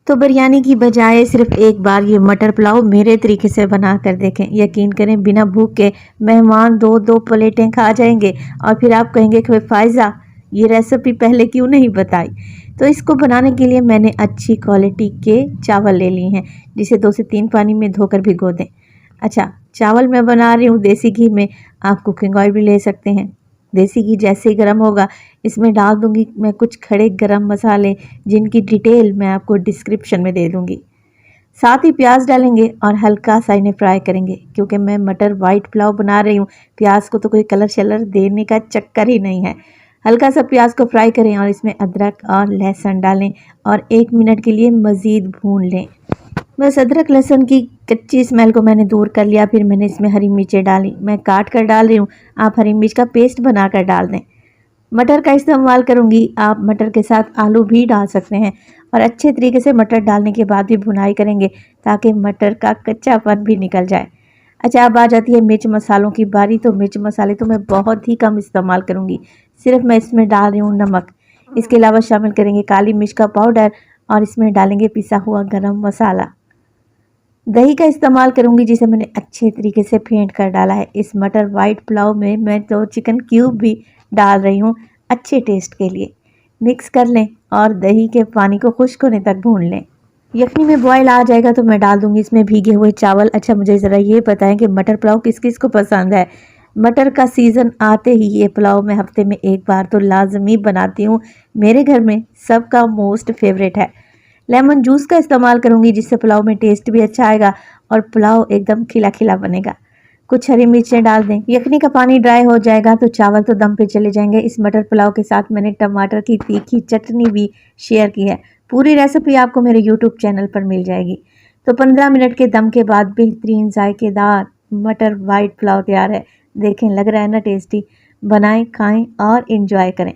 तो बिरयानी की बजाय सिर्फ एक बार ये मटर पुलाव मेरे तरीके से बना कर देखें। यकीन करें, बिना भूख के मेहमान दो दो प्लेटें खा जाएंगे और फिर आप कहेंगे कि फ़ायज़ा ये रेसिपी पहले क्यों नहीं बताई। तो इसको बनाने के लिए मैंने अच्छी क्वालिटी के चावल ले लिए हैं, जिसे 2 से 3 पानी में धोकर भिगो दें। अच्छा, चावल मैं बना रही हूँ देसी घी में, आप कुकिंग ऑयल भी ले सकते हैं। देसी घी जैसे ही गर्म होगा, इसमें डाल दूंगी मैं कुछ खड़े गरम मसाले, जिनकी डिटेल मैं आपको डिस्क्रिप्शन में दे दूंगी। साथ ही प्याज डालेंगे और हल्का सा इन्हें फ्राई करेंगे, क्योंकि मैं मटर वाइट पुलाव बना रही हूँ। प्याज को तो कोई कलर शलर देने का चक्कर ही नहीं है। हल्का सा प्याज को फ्राई करें और इसमें अदरक और लहसुन डालें और 1 मिनट के लिए मज़ीद भून लें। बस अदरक लहसुन की कच्ची स्मेल को मैंने दूर कर लिया। फिर मैंने इसमें हरी मिर्चें डाली, मैं काट कर डाल रही हूँ, आप हरी मिर्च का पेस्ट बनाकर डाल दें। मटर का इस्तेमाल करूँगी, आप मटर के साथ आलू भी डाल सकते हैं और अच्छे तरीके से मटर डालने के बाद भी भुनाई करेंगे ताकि मटर का कच्चापन भी निकल जाए। अच्छा, अब आ जाती है मिर्च मसालों की बारी। तो मिर्च मसाले तो मैं बहुत ही कम इस्तेमाल करूँगी, सिर्फ मैं इसमें डाल रही हूँ नमक। इसके अलावा शामिल करेंगे काली मिर्च का पाउडर और इसमें डालेंगे पिसा हुआ गरम मसाला। दही का इस्तेमाल करूँगी, जिसे मैंने अच्छे तरीके से फेंट कर डाला है। इस मटर वाइट पुलाव में मैं तो चिकन क्यूब भी डाल रही हूँ अच्छे टेस्ट के लिए। मिक्स कर लें और दही के पानी को खुश्क होने तक भून लें। यखनी में बॉयल आ जाएगा तो मैं डाल दूँगी इसमें भीगे हुए चावल। अच्छा, मुझे ज़रा ये बताएं कि मटर पुलाव किस किस को पसंद है। मटर का सीज़न आते ही ये पुलाव मैं हफ्ते में 1 बार तो लाजमी बनाती हूँ। मेरे घर में सबका मोस्ट फेवरेट है। लेमन जूस का इस्तेमाल करूँगी, जिससे पुलाव में टेस्ट भी अच्छा आएगा और पुलाव एकदम खिला खिला बनेगा। कुछ हरी मिर्चें डाल दें। यखनी का पानी ड्राई हो जाएगा तो चावल तो दम पे चले जाएंगे। इस मटर पुलाव के साथ मैंने टमाटर की तीखी चटनी भी शेयर की है। पूरी रेसिपी आपको मेरे यूट्यूब चैनल पर मिल जाएगी। तो 15 मिनट के दम के बाद बेहतरीन जायकेदार मटर वाइट पुलाव तैयार है। देखें, लग रहा है ना टेस्टी। बनाएं, खाएं और इंजॉय करें।